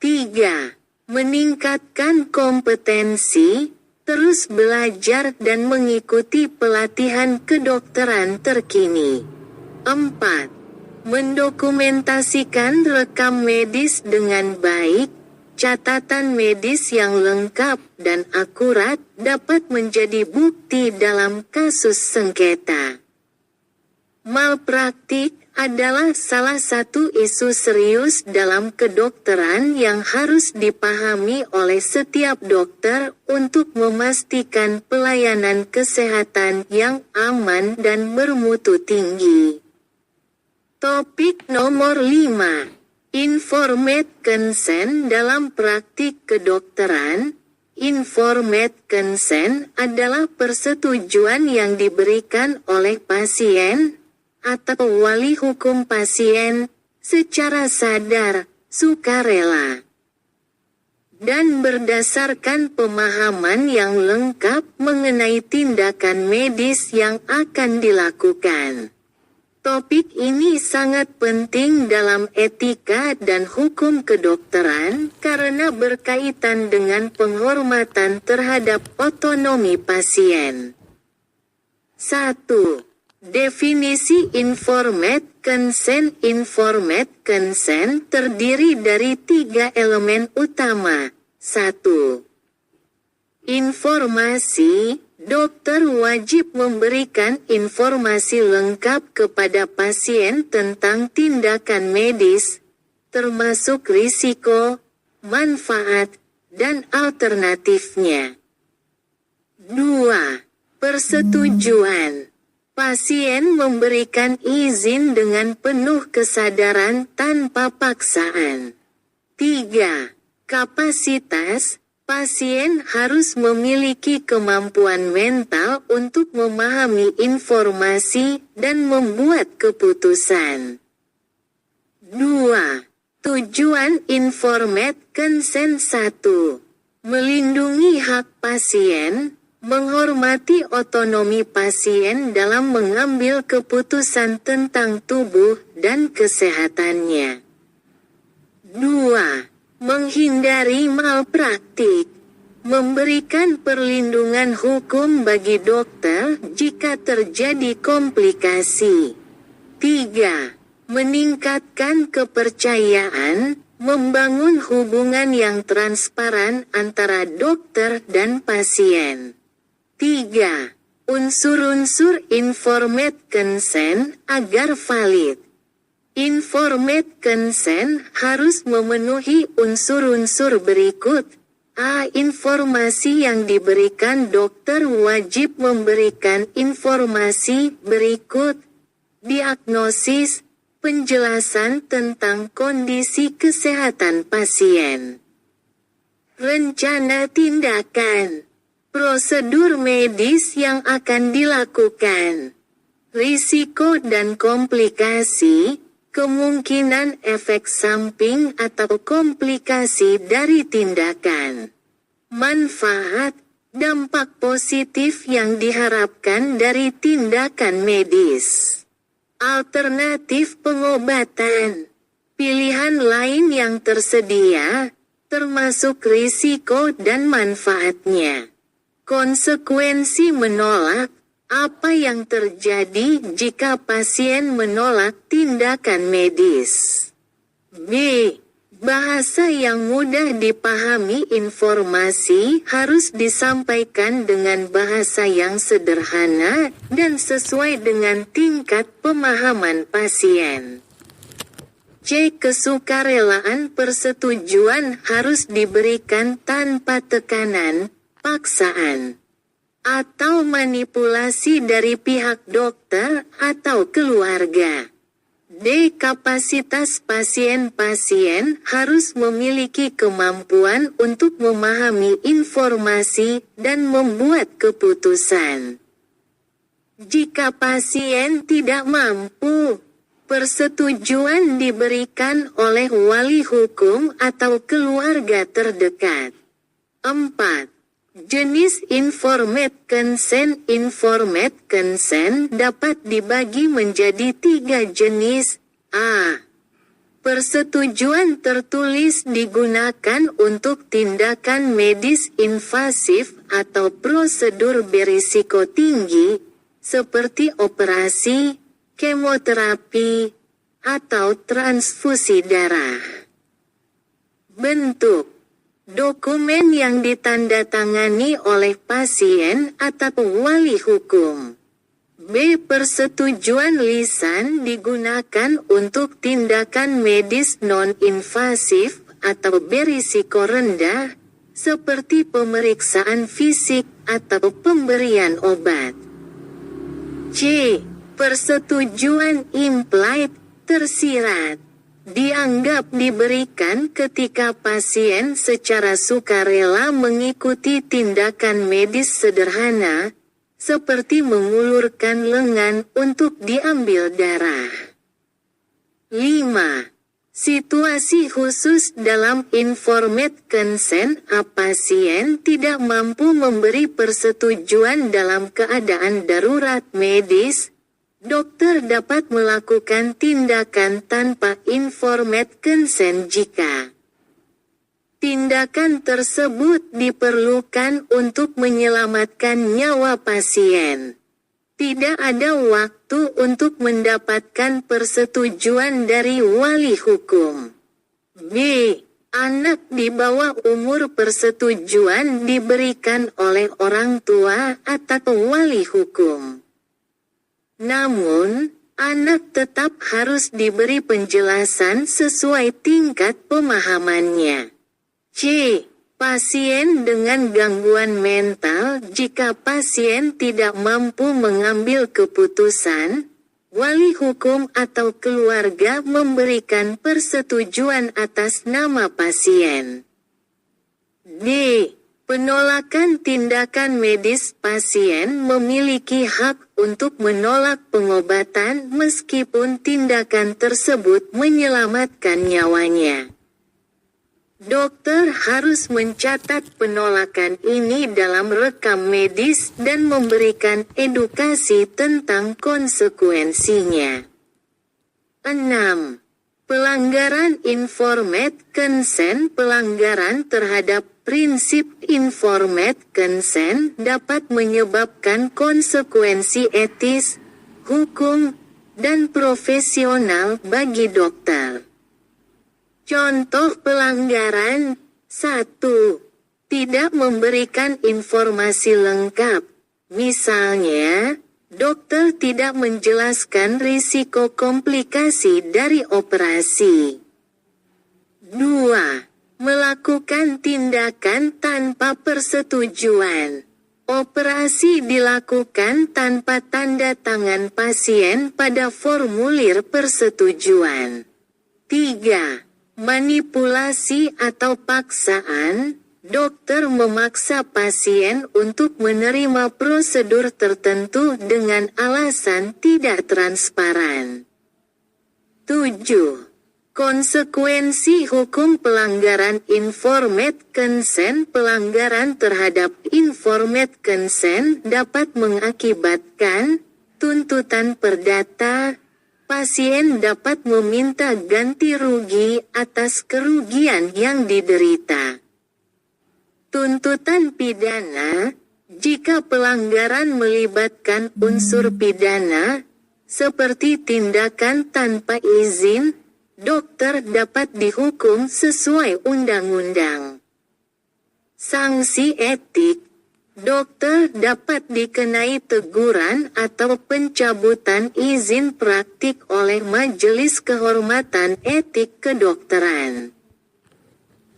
3. Meningkatkan kompetensi, terus belajar dan mengikuti pelatihan kedokteran terkini. 4. Mendokumentasikan rekam medis dengan baik. Catatan medis yang lengkap dan akurat dapat menjadi bukti dalam kasus sengketa. Malpraktik adalah salah satu isu serius dalam kedokteran yang harus dipahami oleh setiap dokter untuk memastikan pelayanan kesehatan yang aman dan bermutu tinggi. Topik nomor 5. Informed consent dalam praktik kedokteran. Informed consent adalah persetujuan yang diberikan oleh pasien atau wali hukum pasien secara sadar, sukarela, dan berdasarkan pemahaman yang lengkap mengenai tindakan medis yang akan dilakukan. Topik ini sangat penting dalam etika dan hukum kedokteran karena berkaitan dengan penghormatan terhadap otonomi pasien. 1. Definisi informed consent. Informed consent terdiri dari 3 elemen utama. 1. Informasi. Dokter wajib memberikan informasi lengkap kepada pasien tentang tindakan medis, termasuk risiko, manfaat, dan alternatifnya. 2. Persetujuan. Pasien memberikan izin dengan penuh kesadaran tanpa paksaan. 3. Kapasitas. Pasien harus memiliki kemampuan mental untuk memahami informasi dan membuat keputusan. 2. Tujuan informed consent. 1. Melindungi hak pasien, menghormati otonomi pasien dalam mengambil keputusan tentang tubuh dan kesehatannya. 2. Menghindari malpraktik. Memberikan perlindungan hukum bagi dokter jika terjadi komplikasi. 3. Meningkatkan kepercayaan, membangun hubungan yang transparan antara dokter dan pasien. 3. Unsur-unsur informed consent agar valid. Informed consent harus memenuhi unsur-unsur berikut. A. Informasi yang diberikan dokter wajib memberikan informasi berikut. Diagnosis, penjelasan tentang kondisi kesehatan pasien. Rencana tindakan, prosedur medis yang akan dilakukan. Risiko dan komplikasi, kemungkinan efek samping atau komplikasi dari tindakan. Manfaat, dampak positif yang diharapkan dari tindakan medis. Alternatif pengobatan, pilihan lain yang tersedia, termasuk risiko dan manfaatnya. Konsekuensi menolak, apa yang terjadi jika pasien menolak tindakan medis? B. Bahasa yang mudah dipahami. Informasi harus disampaikan dengan bahasa yang sederhana dan sesuai dengan tingkat pemahaman pasien. C. Kesukarelaan persetujuan harus diberikan tanpa tekanan, paksaan, atau manipulasi dari pihak dokter atau keluarga. D. Kapasitas pasien harus memiliki kemampuan untuk memahami informasi dan membuat keputusan. Jika pasien tidak mampu, persetujuan diberikan oleh wali hukum atau keluarga terdekat. 4. Jenis informed consent. Informed consent dapat dibagi menjadi 3 jenis. A. Persetujuan tertulis digunakan untuk tindakan medis invasif atau prosedur berisiko tinggi, seperti operasi, kemoterapi, atau transfusi darah. Bentuk: dokumen yang ditandatangani oleh pasien atau wali hukum. B. Persetujuan lisan digunakan untuk tindakan medis non-invasif atau berisiko rendah, seperti pemeriksaan fisik atau pemberian obat. C. Persetujuan implied, tersirat, dianggap diberikan ketika pasien secara sukarela mengikuti tindakan medis sederhana, seperti mengulurkan lengan untuk diambil darah. 5. Situasi khusus dalam informed consent. Pasien tidak mampu memberi persetujuan dalam keadaan darurat medis. Dokter dapat melakukan tindakan tanpa informed consent jika tindakan tersebut diperlukan untuk menyelamatkan nyawa pasien. Tidak ada waktu untuk mendapatkan persetujuan dari wali hukum. B. Anak di bawah umur. Persetujuan diberikan oleh orang tua atau wali hukum. Namun, anak tetap harus diberi penjelasan sesuai tingkat pemahamannya. C. Pasien dengan gangguan mental. Jika pasien tidak mampu mengambil keputusan, wali hukum atau keluarga memberikan persetujuan atas nama pasien. D. Penolakan tindakan medis. Pasien memiliki hak untuk menolak pengobatan meskipun tindakan tersebut menyelamatkan nyawanya. Dokter harus mencatat penolakan ini dalam rekam medis dan memberikan edukasi tentang konsekuensinya. 6. Pelanggaran informed consent. Pelanggaran terhadap prinsip informed consent dapat menyebabkan konsekuensi etis, hukum, dan profesional bagi dokter. Contoh pelanggaran: 1. Tidak memberikan informasi lengkap. Misalnya, Dokter tidak menjelaskan risiko komplikasi dari operasi. 2. Melakukan tindakan tanpa persetujuan. Operasi dilakukan tanpa tanda tangan pasien pada formulir persetujuan. 3. Manipulasi atau paksaan. Dokter memaksa pasien untuk menerima prosedur tertentu dengan alasan tidak transparan. 7. Konsekuensi hukum pelanggaran informed consent. Pelanggaran terhadap informed consent dapat mengakibatkan tuntutan perdata. Pasien dapat meminta ganti rugi atas kerugian yang diderita. Tuntutan pidana, jika pelanggaran melibatkan unsur pidana, seperti tindakan tanpa izin, dokter dapat dihukum sesuai undang-undang. Sanksi etik, dokter dapat dikenai teguran atau pencabutan izin praktik oleh Majelis Kehormatan Etik Kedokteran.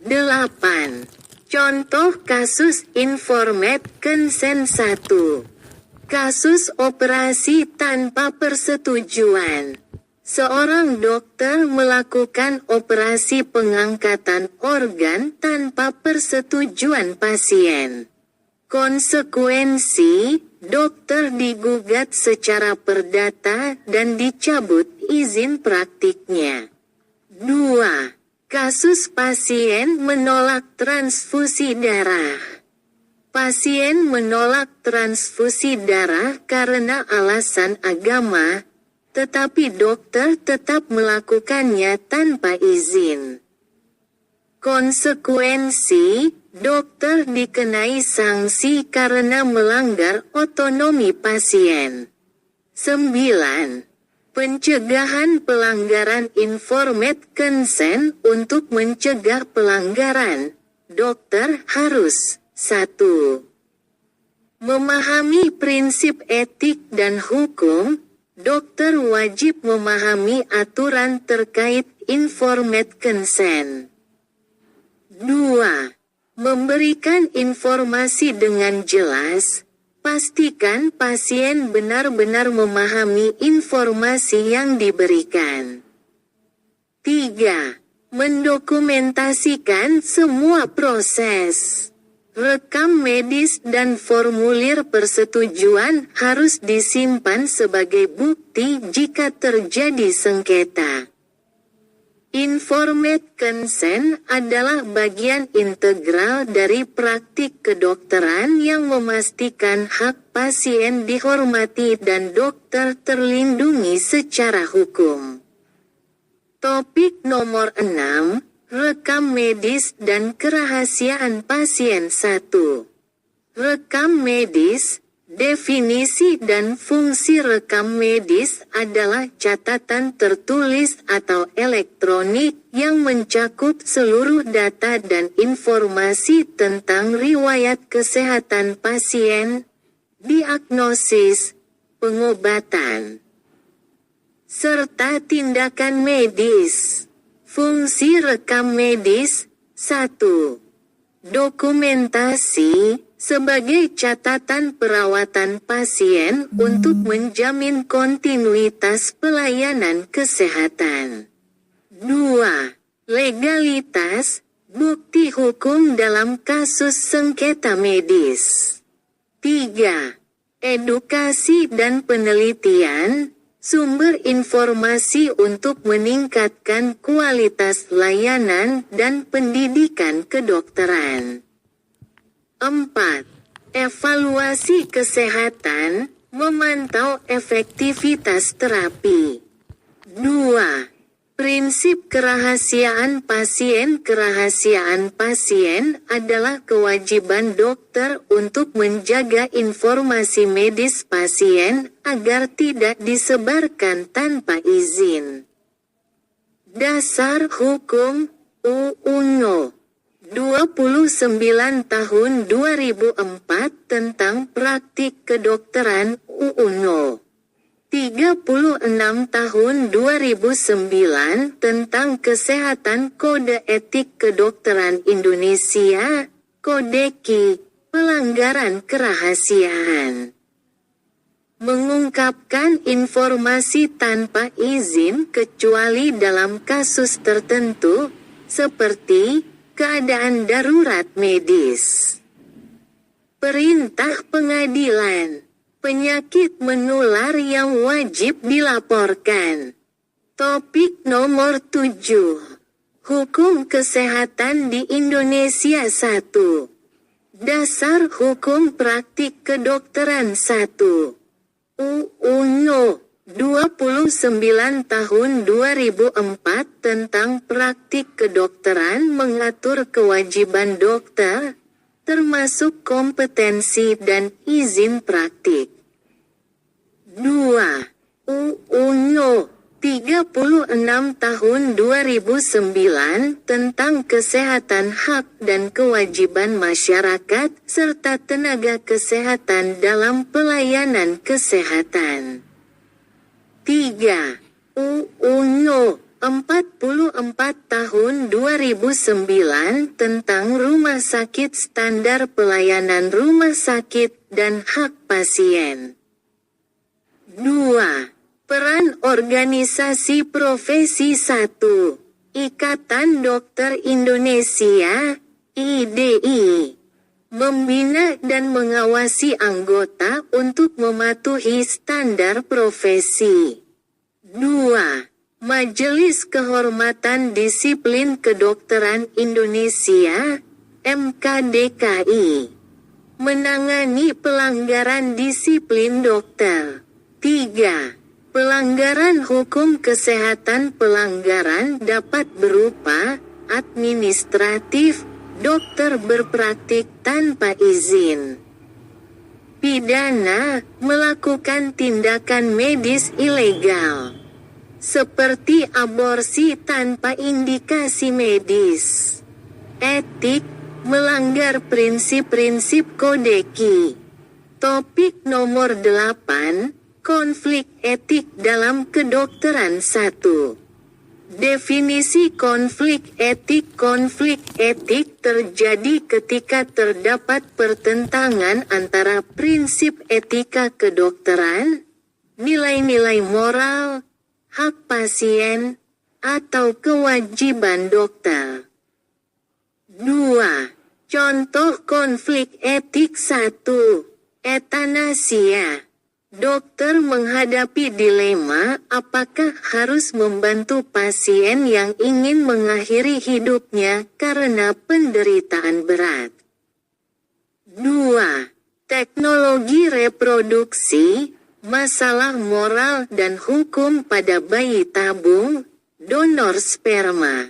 8. Contoh kasus informed consent 1. Kasus operasi tanpa persetujuan. Seorang dokter melakukan operasi pengangkatan organ tanpa persetujuan pasien. Konsekuensi, dokter digugat secara perdata dan dicabut izin praktiknya. 2. Kasus pasien menolak transfusi darah. Pasien menolak transfusi darah karena alasan agama, tetapi dokter tetap melakukannya tanpa izin. Konsekuensi, dokter dikenai sanksi karena melanggar otonomi pasien. 9. Pencegahan pelanggaran informed consent. Untuk mencegah pelanggaran, dokter harus 1. Memahami prinsip etik dan hukum. Dokter wajib memahami aturan terkait informed consent. 2. Memberikan informasi dengan jelas. Pastikan pasien benar-benar memahami informasi yang diberikan. 3. Mendokumentasikan semua proses. Rekam medis dan formulir persetujuan harus disimpan sebagai bukti jika terjadi sengketa. Informed consent adalah bagian integral dari praktik kedokteran yang memastikan hak pasien dihormati dan dokter terlindungi secara hukum. Topik nomor 6. Rekam medis dan kerahasiaan pasien 1. Rekam medis. Definisi dan fungsi rekam medis adalah catatan tertulis atau elektronik yang mencakup seluruh data dan informasi tentang riwayat kesehatan pasien, diagnosis, pengobatan, serta tindakan medis. Fungsi rekam medis 1. Dokumentasi. Sebagai catatan perawatan pasien untuk menjamin kontinuitas pelayanan kesehatan. 2. Legalitas, bukti hukum dalam kasus sengketa medis. 3. Edukasi dan penelitian, sumber informasi untuk meningkatkan kualitas layanan dan pendidikan kedokteran. 4. Evaluasi kesehatan, memantau efektivitas terapi. 2. Prinsip kerahasiaan pasien. Kerahasiaan pasien adalah kewajiban dokter untuk menjaga informasi medis pasien agar tidak disebarkan tanpa izin. Dasar Hukum UU No. 29 tahun 2004 tentang praktik kedokteran UUNO. 36 tahun 2009 tentang kesehatan Kode Etik Kedokteran Indonesia, Kodeki, pelanggaran kerahasiaan. Mengungkapkan informasi tanpa izin kecuali dalam kasus tertentu, seperti keadaan darurat medis. Perintah pengadilan, penyakit menular yang wajib dilaporkan. Topik nomor 7. Hukum kesehatan di Indonesia 1. Dasar hukum praktik kedokteran 1. UUNO 29 tahun 2004 tentang praktik kedokteran mengatur kewajiban dokter, termasuk kompetensi dan izin praktik. 2. UUNO 36 tahun 2009 tentang kesehatan hak dan kewajiban masyarakat serta tenaga kesehatan dalam pelayanan kesehatan. 3. UUNO 44 tahun 2009 tentang Rumah Sakit Standar Pelayanan Rumah Sakit dan Hak Pasien. 2. Peran organisasi profesi 1. Ikatan Dokter Indonesia, IDI. Membina dan mengawasi anggota untuk mematuhi standar profesi. 2. Majelis Kehormatan Disiplin Kedokteran Indonesia, MKDKI. Menangani pelanggaran disiplin dokter. 3. Pelanggaran hukum kesehatan. Pelanggaran dapat berupa administratif, dokter berpraktik tanpa izin. Pidana, melakukan tindakan medis ilegal, seperti aborsi tanpa indikasi medis. Etik, melanggar prinsip-prinsip Kodeki. Topik nomor 8. Konflik etik dalam kedokteran 1. Definisi konflik etik. Konflik etik terjadi ketika terdapat pertentangan antara prinsip etika kedokteran, nilai-nilai moral, hak pasien, atau kewajiban dokter. 2. Contoh konflik etik 1. Etanasia. Dokter menghadapi dilema apakah harus membantu pasien yang ingin mengakhiri hidupnya karena penderitaan berat. 2. Teknologi reproduksi, masalah moral dan hukum pada bayi tabung, donor sperma,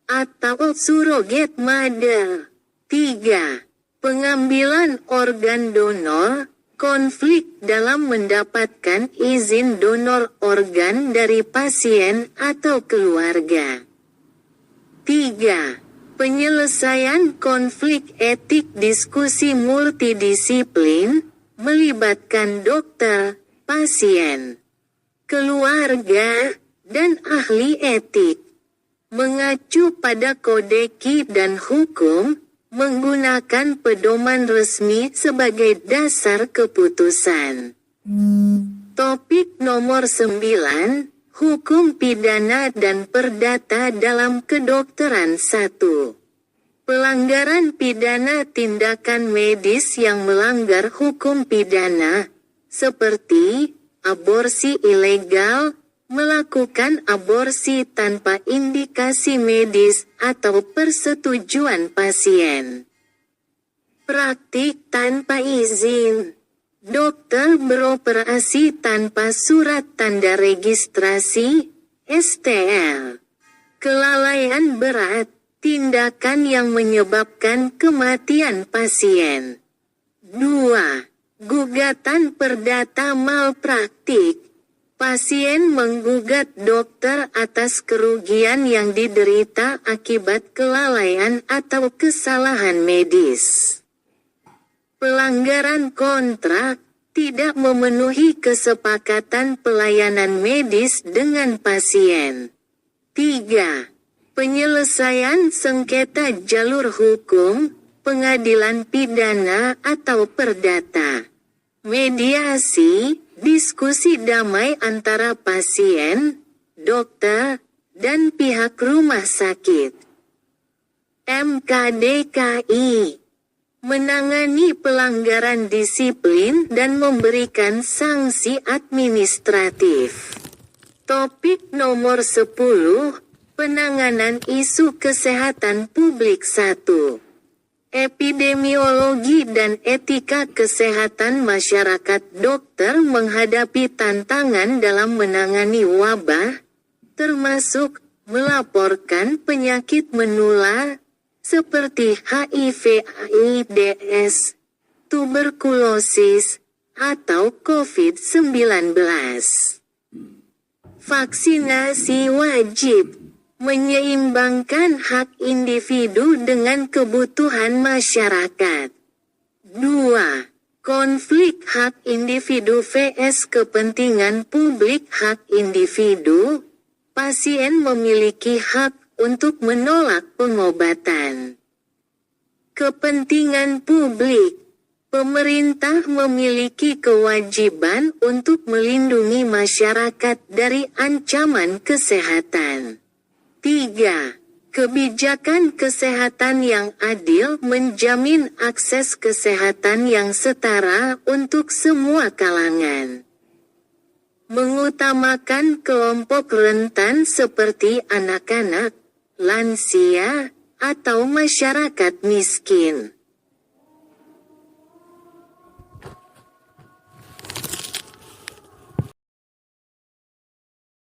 atau surrogate mother. 3. Pengambilan organ donor. Konflik dalam mendapatkan izin donor organ dari pasien atau keluarga. 3. Penyelesaian konflik etik. Diskusi multidisiplin, melibatkan dokter, pasien, keluarga, dan ahli etik. Mengacu pada kodeki dan hukum, menggunakan pedoman resmi sebagai dasar keputusan. Topik nomor 9. Hukum pidana dan perdata dalam kedokteran 1. Pelanggaran pidana. Tindakan medis yang melanggar hukum pidana, seperti aborsi ilegal, melakukan aborsi tanpa indikasi medis atau persetujuan pasien. Praktik tanpa izin. Dokter beroperasi tanpa surat tanda registrasi, STL. Kelalaian berat, tindakan yang menyebabkan kematian pasien. 2. Gugatan perdata malpraktik. Pasien menggugat dokter atas kerugian yang diderita akibat kelalaian atau kesalahan medis. Pelanggaran kontrak, tidak memenuhi kesepakatan pelayanan medis dengan pasien. 3. Penyelesaian sengketa jalur hukum, pengadilan pidana atau perdata. Mediasi, diskusi damai antara pasien, dokter, dan pihak rumah sakit. MKDKI menangani pelanggaran disiplin dan memberikan sanksi administratif. Topik nomor 10, penanganan isu kesehatan publik 1. Epidemiologi dan etika kesehatan masyarakat. Dokter menghadapi tantangan dalam menangani wabah, termasuk melaporkan penyakit menular, seperti HIV/AIDS, tuberkulosis, atau COVID-19. Vaksinasi wajib menyeimbangkan hak individu dengan kebutuhan masyarakat. 2. Konflik hak individu vs kepentingan publik. Hak individu, pasien memiliki hak untuk menolak pengobatan. Kepentingan publik, pemerintah memiliki kewajiban untuk melindungi masyarakat dari ancaman kesehatan. 3. Kebijakan kesehatan yang adil menjamin akses kesehatan yang setara untuk semua kalangan. Mengutamakan kelompok rentan seperti anak-anak, lansia, atau masyarakat miskin.